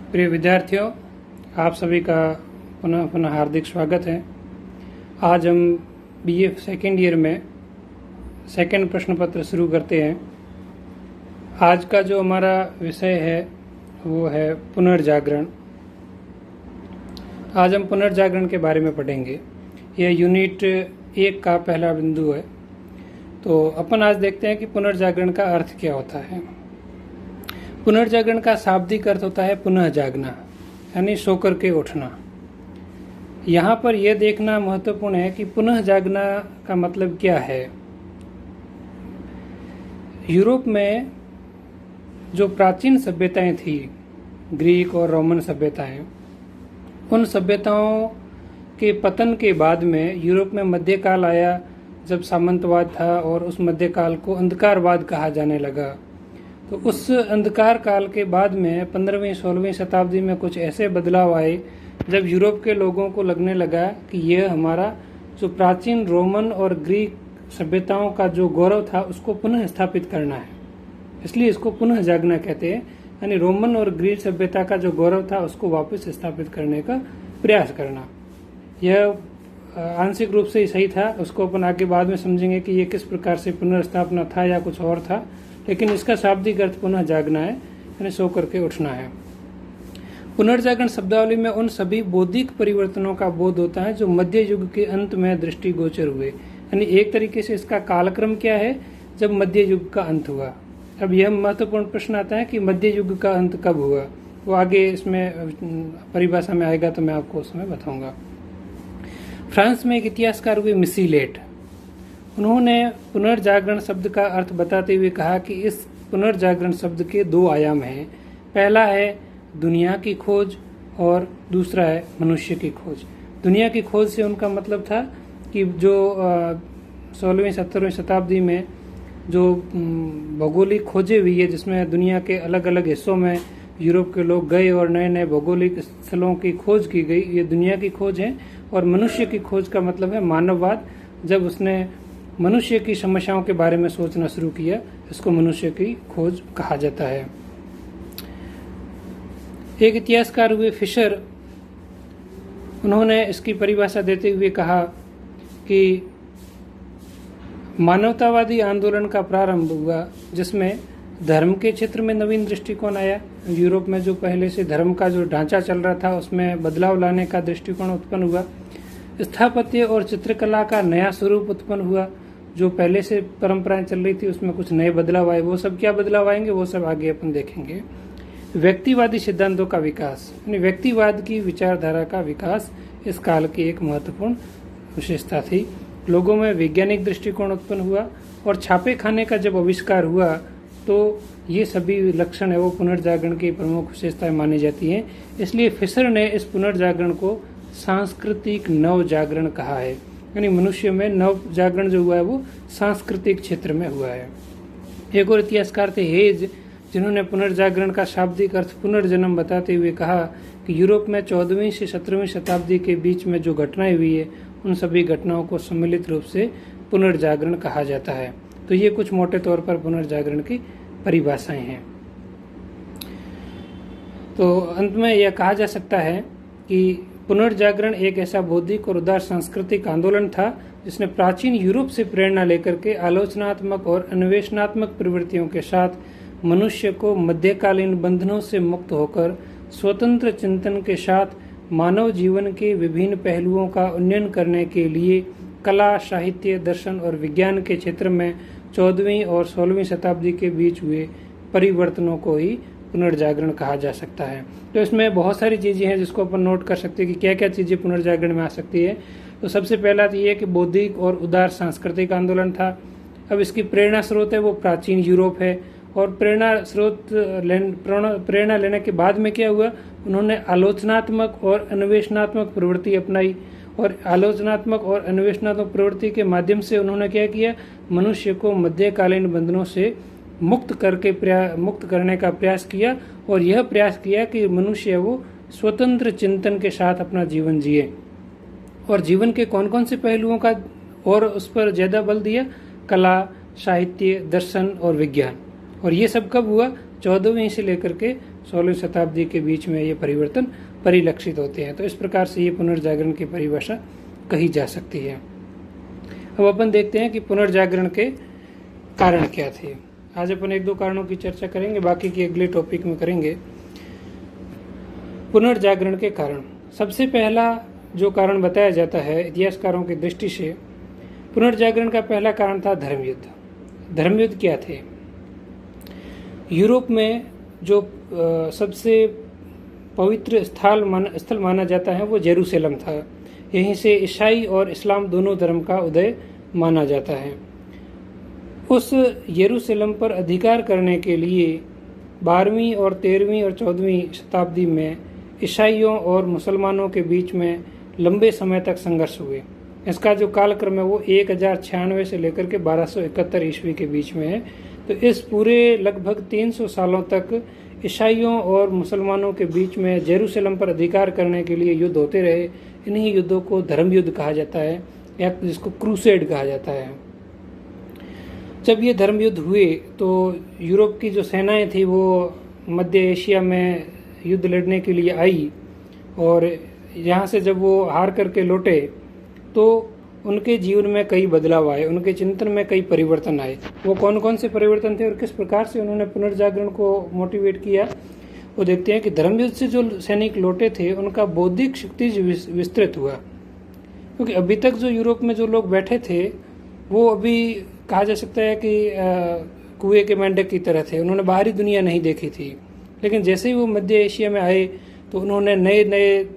प्रिय विद्यार्थियों, आप सभी का पुनः हार्दिक स्वागत है। आज हम बीए सेकेंड ईयर में सेकेंड प्रश्न पत्र शुरू करते हैं। आज का जो हमारा विषय है वो है पुनर्जागरण। आज हम पुनर्जागरण के बारे में पढ़ेंगे। यह यूनिट 1 का पहला बिंदु है। तो अपन आज देखते हैं कि पुनर्जागरण का अर्थ क्या होता है। पुनर्जागरण का शाब्दिक अर्थ होता है पुनः जागना, यानी सोकर के उठना। यहाँ पर यह देखना महत्वपूर्ण है कि पुनः जागना का मतलब क्या है। यूरोप में जो प्राचीन सभ्यताएं थी, ग्रीक और रोमन सभ्यताएं, उन सभ्यताओं के पतन के बाद में यूरोप में मध्यकाल आया, जब सामंतवाद था और उस मध्यकाल को अंधकारवाद कहा जाने लगा। तो उस अंधकार काल के बाद में 15वीं 16वीं शताब्दी में कुछ ऐसे बदलाव आए जब यूरोप के लोगों को लगने लगा कि यह हमारा जो प्राचीन रोमन और ग्रीक सभ्यताओं का जो गौरव था उसको पुनः स्थापित करना है। इसलिए इसको पुनः जागना कहते हैं, यानी रोमन और ग्रीक सभ्यता का जो गौरव था उसको वापस स्थापित करने का प्रयास करना। यह आंशिक रूप से ही सही था, उसको अपन आगे बाद में समझेंगे कि ये किस प्रकार से पुनर्स्थापना था या कुछ और था, लेकिन इसका शाब्दिक अर्थ पुनः जागना है, यानी सो करके उठना है। पुनर्जागरण शब्दावली में उन सभी बौद्धिक परिवर्तनों का बोध होता है जो मध्य युग के अंत में दृष्टिगोचर हुए। यानी एक तरीके से इसका कालक्रम क्या है, जब मध्य युग का अंत हुआ। अब यह महत्वपूर्ण प्रश्न आता है कि मध्य युग का अंत कब हुआ। वो आगे इसमें परिभाषा में आएगा तो मैं आपको उस समय बताऊंगा। फ्रांस में एक इतिहासकार हुए मिसीलेट। उन्होंने पुनर्जागरण शब्द का अर्थ बताते हुए कहा कि इस पुनर्जागरण शब्द के 2 आयाम हैं। पहला है दुनिया की खोज और दूसरा है मनुष्य की खोज। दुनिया की खोज से उनका मतलब था कि जो 16वीं 17वीं शताब्दी में जो भौगोलिक खोजें हुई है, जिसमें दुनिया के अलग अलग हिस्सों में यूरोप के लोग गए और नए नए भौगोलिक स्थलों की खोज की गई, ये दुनिया की खोज है। और मनुष्य की खोज का मतलब है मानववाद, जब उसने मनुष्य की समस्याओं के बारे में सोचना शुरू किया, इसको मनुष्य की खोज कहा जाता है। एक इतिहासकार हुए फिशर, उन्होंने इसकी परिभाषा देते हुए कहा कि मानवतावादी आंदोलन का प्रारंभ हुआ जिसमें धर्म के क्षेत्र में नवीन दृष्टिकोण आया। यूरोप में जो पहले से धर्म का जो ढांचा चल रहा था उसमें बदलाव लाने का दृष्टिकोण उत्पन्न हुआ। स्थापत्य और चित्रकला का नया स्वरूप उत्पन्न हुआ। जो पहले से परंपराएं चल रही थी उसमें कुछ नए बदलाव आए। वो सब क्या बदलाव आएंगे वो सब आगे अपन देखेंगे। व्यक्तिवादी सिद्धांतों का विकास, यानी व्यक्तिवाद की विचारधारा का विकास इस काल की एक महत्वपूर्ण विशेषता थी। लोगों में वैज्ञानिक दृष्टिकोण उत्पन्न हुआ और छापे खाने का जब आविष्कार हुआ तो ये सभी लक्षण है वो पुनर्जागरण की प्रमुख विशेषताएं मानी जाती हैं। इसलिए फिशर ने इस पुनर्जागरण को सांस्कृतिक नव जागरण कहा है, यानी मनुष्य में नव जागरण जो हुआ है वो सांस्कृतिक क्षेत्र में हुआ है। एक और इतिहासकार थे हेज, जिन्होंने पुनर्जागरण का शाब्दिक अर्थ पुनर्जन्म बताते हुए कहा कि यूरोप में 14वीं से 17वीं शताब्दी के बीच में जो घटनाएं हुई है उन सभी घटनाओं को सम्मिलित रूप से पुनर्जागरण कहा जाता है। तो ये कुछ मोटे तौर पर पुनर्जागरण की परिभाषाएं हैं। तो अंत में यह कहा जा सकता है कि पुनर्जागरण एक ऐसा बौद्धिक और उदार सांस्कृतिक आंदोलन था जिसने प्राचीन यूरोप से प्रेरणा लेकर के आलोचनात्मक और अन्वेषणात्मक प्रवृत्तियों के साथ मनुष्य को मध्यकालीन बंधनों से मुक्त होकर स्वतंत्र चिंतन के साथ मानव जीवन के विभिन्न पहलुओं का उन्नयन करने के लिए कला, साहित्य, दर्शन और विज्ञान के क्षेत्र में 14वीं और 16वीं शताब्दी के बीच हुए परिवर्तनों को ही पुनर्जागरण कहा जा सकता है। तो इसमें बहुत सारी चीजें हैं जिसको अपन नोट कर सकते हैं कि क्या क्या चीजें पुनर्जागरण में आ सकती है। तो सबसे पहला तो ये कि बौद्धिक और उदार सांस्कृतिक आंदोलन था। अब इसकी प्रेरणा स्रोत है वो प्राचीन यूरोप है। और प्रेरणा लेने के बाद में क्या हुआ, उन्होंने आलोचनात्मक और अन्वेषणात्मक प्रवृत्ति अपनाई। और आलोचनात्मक और अन्वेषणात्मक प्रवृत्ति के माध्यम से उन्होंने क्या किया, मनुष्य को मध्यकालीन बंधनों से मुक्त करने का प्रयास किया। और यह प्रयास किया कि मनुष्य वो स्वतंत्र चिंतन के साथ अपना जीवन जिए। और जीवन के कौन कौन से पहलुओं का और उस पर ज्यादा बल दिया, कला, साहित्य, दर्शन और विज्ञान। और ये सब कब हुआ, 14वीं से लेकर के 16वीं शताब्दी के बीच में ये परिवर्तन परिलक्षित होते हैं। तो इस प्रकार से ये पुनर्जागरण की परिभाषा कही जा सकती है। अब अपन देखते हैं कि पुनर्जागरण के कारण क्या थे। आज अपन 1-2 कारणों की चर्चा करेंगे, बाकी की अगले टॉपिक में करेंगे। पुनर्जागरण के कारण, सबसे पहला जो कारण बताया जाता है इतिहासकारों की दृष्टि से, पुनर्जागरण का पहला कारण था धर्मयुद्ध। धर्मयुद्ध क्या थे? यूरोप में जो सबसे पवित्र स्थल माना जाता है वो जेरूसलम था। यहीं से ईसाई और इस्लाम दोनों धर्म का उदय माना जाता है। उस यरूशलेम पर अधिकार करने के लिए 12वीं और 13वीं और 14वीं शताब्दी में ईसाइयों और मुसलमानों के बीच में लंबे समय तक संघर्ष हुए। इसका जो कालक्रम है वो 1096 से लेकर के 1271 ईस्वी के बीच में है। तो इस पूरे लगभग 300 सालों तक ईसाइयों और मुसलमानों के बीच में जेरूसलम पर अधिकार करने के लिए युद्ध होते रहे। इन्हीं युद्धों को धर्म युद्ध कहा जाता है, या जिसको क्रूसेड कहा जाता है। जब ये धर्म युद्ध हुए तो यूरोप की जो सेनाएं थी वो मध्य एशिया में युद्ध लड़ने के लिए आई, और यहाँ से जब वो हार करके लौटे तो उनके जीवन में कई बदलाव आए, उनके चिंतन में कई परिवर्तन आए। वो कौन कौन से परिवर्तन थे और किस प्रकार से उन्होंने पुनर्जागरण को मोटिवेट किया, वो देखते हैं कि धर्मयुद्ध से जो सैनिक लौटे थे उनका बौद्धिक शक्ति विस्तृत हुआ। क्योंकि अभी तक जो यूरोप में जो लोग बैठे थे वो अभी कहा जा सकता है कि कुएं के मेंढक की तरह थे, उन्होंने बाहरी दुनिया नहीं देखी थी। लेकिन जैसे ही वो मध्य एशिया में आए तो उन्होंने नए नए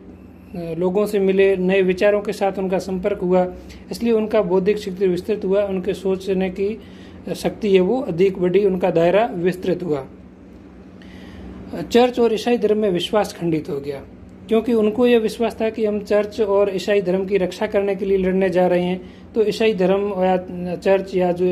लोगों से मिले, नए विचारों के साथ उनका संपर्क हुआ, इसलिए उनका बौद्धिक शक्ति विस्तृत हुआ, उनके सोचने की शक्ति है वो अधिक बढ़ी, उनका दायरा विस्तृत हुआ। चर्च और ईसाई धर्म में विश्वास खंडित हो गया, क्योंकि उनको यह विश्वास था कि हम चर्च और ईसाई धर्म की रक्षा करने के लिए लड़ने जा रहे हैं, तो ईसाई धर्म या चर्च या जो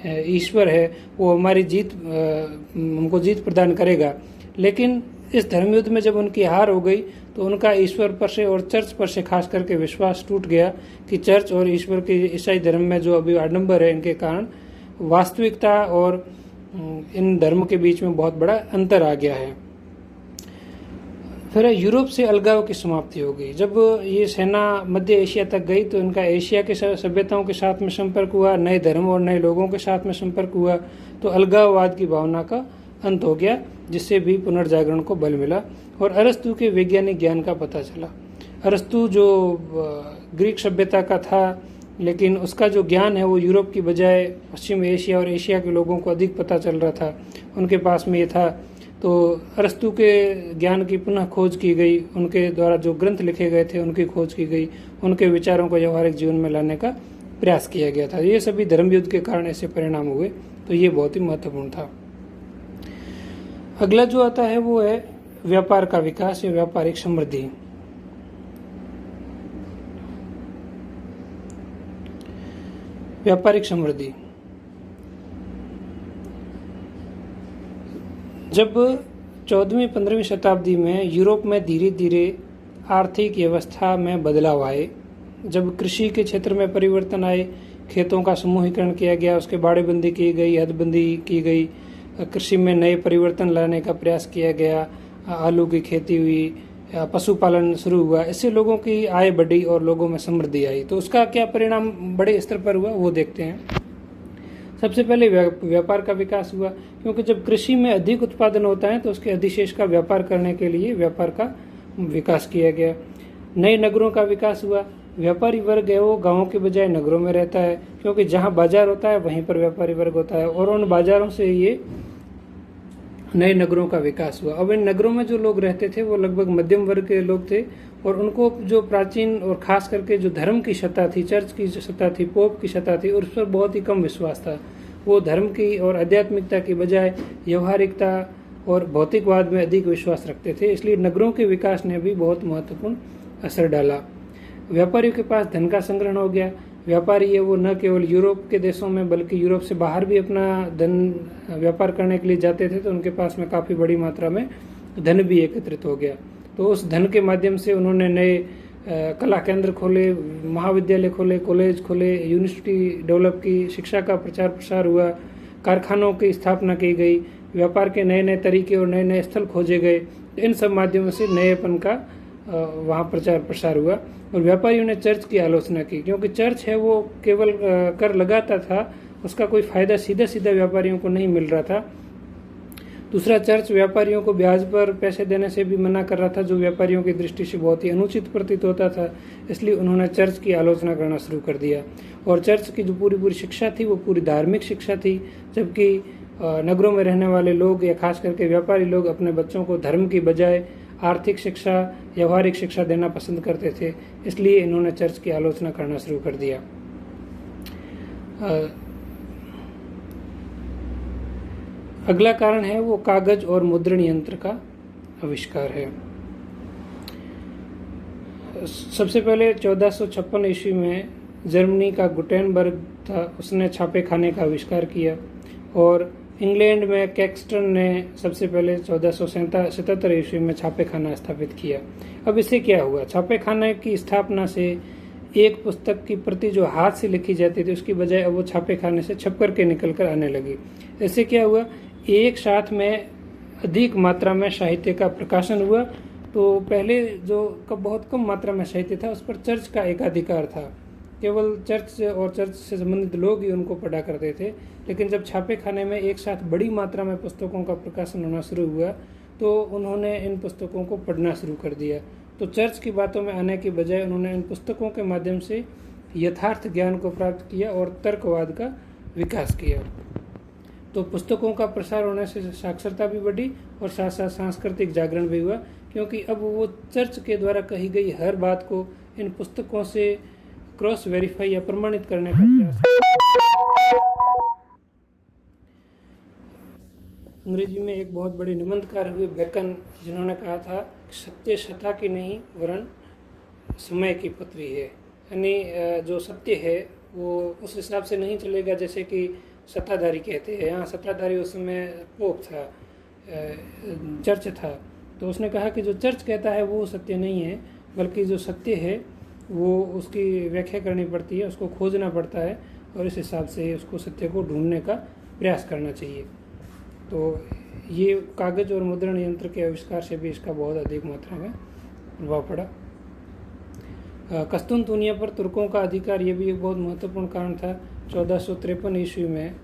ईश्वर है वो हमारी हमको जीत प्रदान करेगा। लेकिन इस धर्मयुद्ध में जब उनकी हार हो गई तो उनका ईश्वर पर से और चर्च पर से खास करके विश्वास टूट गया कि चर्च और ईश्वर के ईसाई धर्म में जो अभी आडंबर है, इनके कारण वास्तविकता और इन धर्म के बीच में बहुत बड़ा अंतर आ गया है। फिर यूरोप से अलगाव की समाप्ति हो गई। जब ये सेना मध्य एशिया तक गई तो इनका एशिया के सभ्यताओं के साथ में संपर्क हुआ, नए धर्म और नए लोगों के साथ में संपर्क हुआ, तो अलगाववाद की भावना का अंत हो गया, जिससे भी पुनर्जागरण को बल मिला और अरस्तु के वैज्ञानिक ज्ञान का पता चला। अरस्तु जो ग्रीक सभ्यता का था, लेकिन उसका जो ज्ञान है वो यूरोप की बजाय पश्चिम एशिया और एशिया के लोगों को अधिक पता चल रहा था, उनके पास में ये था। तो अरस्तु के ज्ञान की पुनः खोज की गई, उनके द्वारा जो ग्रंथ लिखे गए थे उनकी खोज की गई, उनके विचारों को व्यवहारिक जीवन में लाने का प्रयास किया गया था। ये सभी धर्मयुद्ध के कारण ऐसे परिणाम हुए, तो ये बहुत ही महत्वपूर्ण था। अगला जो आता है वो है व्यापार का विकास या व्यापारिक समृद्धि। व्यापारिक समृद्धि जब 14वीं-15वीं शताब्दी में यूरोप में धीरे धीरे आर्थिक व्यवस्था में बदलाव आए, जब कृषि के क्षेत्र में परिवर्तन आए, खेतों का समूहीकरण किया गया, उसके बाड़ेबंदी की गई, हदबंदी की गई, कृषि में नए परिवर्तन लाने का प्रयास किया गया, आलू की खेती हुई, पशुपालन शुरू हुआ, इससे लोगों की आय बढ़ी और लोगों में समृद्धि आई। तो उसका क्या परिणाम बड़े स्तर पर हुआ वो देखते हैं। सबसे पहले व्यापार का विकास हुआ, क्योंकि जब कृषि में अधिक उत्पादन होता है तो उसके अधिशेष का व्यापार करने के लिए व्यापार का विकास किया गया। नए नगरों का विकास हुआ, व्यापारी वर्ग है वो गांवों के बजाय नगरों में रहता है, क्योंकि जहां बाजार होता है वहीं पर व्यापारी वर्ग होता है, और उन बाजारों से ये नए नगरों का विकास हुआ। अब इन नगरों में जो लोग रहते थे वो लगभग मध्यम वर्ग के लोग थे, और उनको जो प्राचीन और खास करके जो धर्म की सत्ता थी, चर्च की जो सत्ता थी, पोप की सत्ता थी, उस पर बहुत ही कम विश्वास था। वो धर्म की और आध्यात्मिकता की बजाय व्यवहारिकता और भौतिकवाद में अधिक विश्वास रखते थे, इसलिए नगरों के विकास ने भी बहुत महत्वपूर्ण असर डाला। व्यापारियों के पास धन का संग्रहण हो गया। व्यापारी है वो न केवल यूरोप के देशों में बल्कि यूरोप से बाहर भी अपना धन व्यापार करने के लिए जाते थे, तो उनके पास में काफ़ी बड़ी मात्रा में धन भी एकत्रित हो गया। तो उस धन के माध्यम से उन्होंने नए कला केंद्र खोले, महाविद्यालय खोले, कॉलेज खोले, यूनिवर्सिटी डेवलप की, शिक्षा का प्रचार प्रसार हुआ, कारखानों की स्थापना की गई, व्यापार के नए नए तरीके और नए नए स्थल खोजे गए। इन सब माध्यमों से नएपन का वहाँ प्रचार प्रसार हुआ। और व्यापारियों ने चर्च की आलोचना की, क्योंकि चर्च है वो केवल कर लगाता था, उसका कोई फायदा सीधा सीधा व्यापारियों को नहीं मिल रहा था। दूसरा, चर्च व्यापारियों को ब्याज पर पैसे देने से भी मना कर रहा था, जो व्यापारियों की दृष्टि से बहुत ही अनुचित प्रतीत होता था। इसलिए उन्होंने चर्च की आलोचना करना शुरू कर दिया। और चर्च की जो पूरी शिक्षा थी वो पूरी धार्मिक शिक्षा थी, जबकि नगरों में रहने वाले लोग या खास करके व्यापारी लोग अपने बच्चों को धर्म की बजाय आर्थिक शिक्षा, व्यवहारिक शिक्षा देना पसंद करते थे। इसलिए इन्होंने चर्च की आलोचना करना शुरू कर दिया। अगला कारण है वो कागज और मुद्रण यंत्र का आविष्कार है। सबसे पहले 1456 ईस्वी में जर्मनी का गुटेनबर्ग था, उसने छापे खाने का आविष्कार किया। और इंग्लैंड में कैक्सटन ने सबसे पहले 1477 ईस्वी में छापे खाना स्थापित किया। अब इससे क्या हुआ? छापे खाने की स्थापना से एक पुस्तक की प्रति जो हाथ से लिखी जाती थी उसकी बजाय अब वो छापे खाने से छप करके निकल कर आने लगी। इससे क्या हुआ? एक साथ में अधिक मात्रा में साहित्य का प्रकाशन हुआ। तो पहले जो बहुत कम मात्रा में साहित्य था उस पर चर्च का एकाधिकार था, केवल चर्च और चर्च से संबंधित लोग ही उनको पढ़ा करते थे। लेकिन जब छापे खाने में एक साथ बड़ी मात्रा में पुस्तकों का प्रकाशन होना शुरू हुआ तो उन्होंने इन पुस्तकों को पढ़ना शुरू कर दिया। तो चर्च की बातों में आने की बजाय उन्होंने इन पुस्तकों के माध्यम से यथार्थ ज्ञान को प्राप्त किया और तर्कवाद का विकास किया। तो पुस्तकों का प्रसार होने से साक्षरता भी बढ़ी और साथ साथ सांस्कृतिक जागरण भी हुआ, क्योंकि अब वो चर्च के द्वारा कही गई हर बात को इन पुस्तकों से क्रॉस वेरीफाई या प्रमाणित करने का प्रयास। अंग्रेजी में एक बहुत बड़े निबंधकार हुए बेकन, जिन्होंने कहा था सत्य सत्ता की नहीं वरन समय की पत्री है। यानी जो सत्य है वो उस हिसाब से नहीं चलेगा जैसे कि सत्ताधारी कहते हैं। यहाँ सत्ताधारी उस समय पोप था, चर्च था। तो उसने कहा कि जो चर्च कहता है वो सत्य नहीं है, बल्कि जो सत्य है वो उसकी व्याख्या करनी पड़ती है, उसको खोजना पड़ता है और इस हिसाब से उसको सत्य को ढूंढने का प्रयास करना चाहिए। तो ये कागज और मुद्रण यंत्र के आविष्कार से भी इसका बहुत अधिक मात्रा में प्रभाव पड़ा। कस्तूनतुनिया पर तुर्कों का अधिकार, ये भी एक बहुत महत्वपूर्ण कारण था। 1453 ईस्वी में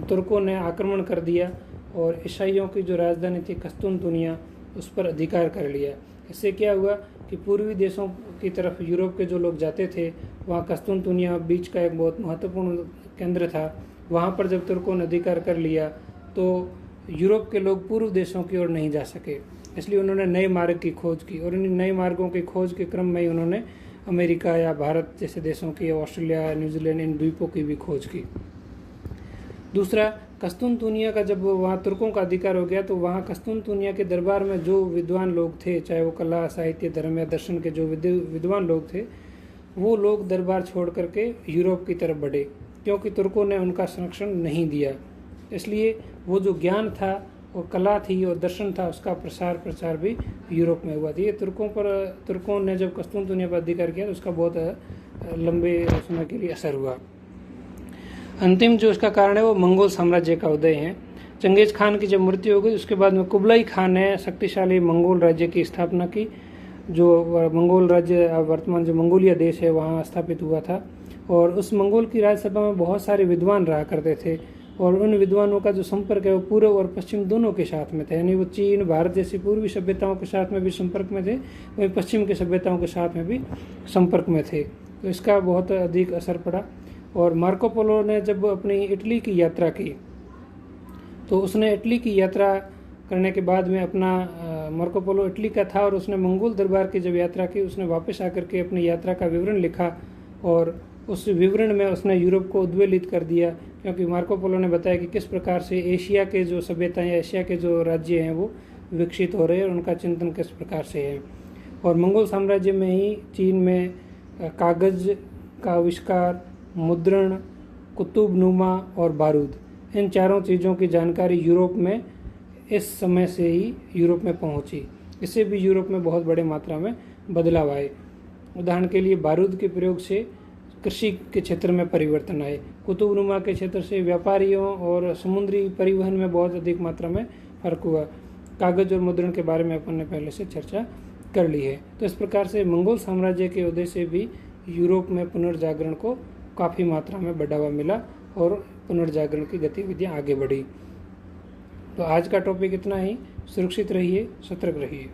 तुर्कों ने आक्रमण कर दिया और ईसाइयों की जो राजधानी थी कस्तूनतुनिया, उस पर अधिकार कर लिया। इससे क्या हुआ कि पूर्वी देशों की तरफ यूरोप के जो लोग जाते थे वहाँ कस्तूनतुनिया बीच का एक बहुत महत्वपूर्ण केंद्र था। वहाँ पर जब तुर्कों ने अधिकार कर लिया तो यूरोप के लोग पूर्व देशों की ओर नहीं जा सके, इसलिए उन्होंने नए मार्ग की खोज की। और इन नए मार्गों की खोज के क्रम में ही उन्होंने अमेरिका या भारत जैसे देशों की, ऑस्ट्रेलिया, न्यूजीलैंड, इन द्वीपों की भी खोज की। दूसरा, कस्तूनतुनिया का जब वहाँ तुर्कों का अधिकार हो गया तो वहाँ कस्तूनतुनिया के दरबार में जो विद्वान लोग थे, चाहे वो कला, साहित्य, धर्म या दर्शन के जो विद्वान लोग थे, वो लोग दरबार छोड़ करके यूरोप की तरफ बढ़े, क्योंकि तुर्कों ने उनका संरक्षण नहीं दिया। इसलिए वो जो ज्ञान था, वो कला थी और दर्शन था, उसका प्रचार भी यूरोप में हुआ। ये तुर्कों ने जब कस्तूनतुनिया पर अधिकार किया तो उसका बहुत लंबे समय के लिए असर हुआ। अंतिम जो इसका कारण है वो मंगोल साम्राज्य का उदय है। चंगेज खान की जब मृत्यु हो गई उसके बाद में कुबलाई खान ने शक्तिशाली मंगोल राज्य की स्थापना की। जो मंगोल राज्य वर्तमान जो मंगोलिया देश है वहाँ स्थापित हुआ था। और उस मंगोल की राज्यसभा में बहुत सारे विद्वान रहा करते थे और उन विद्वानों का जो संपर्क है वो पूर्व और पश्चिम दोनों के साथ में था। यानी वो चीन, भारत जैसी पूर्वी सभ्यताओं के साथ में भी संपर्क में थे, वहीं पश्चिम की सभ्यताओं के साथ में भी संपर्क में थे। तो इसका बहुत अधिक असर पड़ा। और मार्को पोलो ने जब अपनी इटली की यात्रा की तो उसने इटली की यात्रा करने के बाद में अपना मार्को पोलो इटली का था और उसने मंगोल दरबार की जब यात्रा की उसने वापस आकर के अपनी यात्रा का विवरण लिखा और उस विवरण में उसने यूरोप को उद्वेलित कर दिया, क्योंकि मार्को पोलो ने बताया कि किस प्रकार से एशिया के जो सभ्यताएं, एशिया के जो राज्य हैं वो विकसित हो रहे हैं और उनका चिंतन किस प्रकार से है। और मंगोल साम्राज्य में ही चीन में कागज का आविष्कार, मुद्रण, कुतुबनुमा और बारूद, इन चारों चीज़ों की जानकारी यूरोप में इस समय से ही यूरोप में पहुंची। इससे भी यूरोप में बहुत बड़े मात्रा में बदलाव आए। उदाहरण के लिए बारूद के प्रयोग से कृषि के क्षेत्र में परिवर्तन आए। कुतुबनुमा के क्षेत्र से व्यापारियों और समुद्री परिवहन में बहुत अधिक मात्रा में फर्क हुआ। कागज और मुद्रण के बारे में अपन ने पहले से चर्चा कर ली है। तो इस प्रकार से मंगोल साम्राज्य के उदय से भी यूरोप में पुनर्जागरण को काफ़ी मात्रा में बढ़ावा मिला और पुनर्जागरण की गतिविधियां आगे बढ़ी। तो आज का टॉपिक इतना ही। सुरक्षित रहिए, सतर्क रहिए।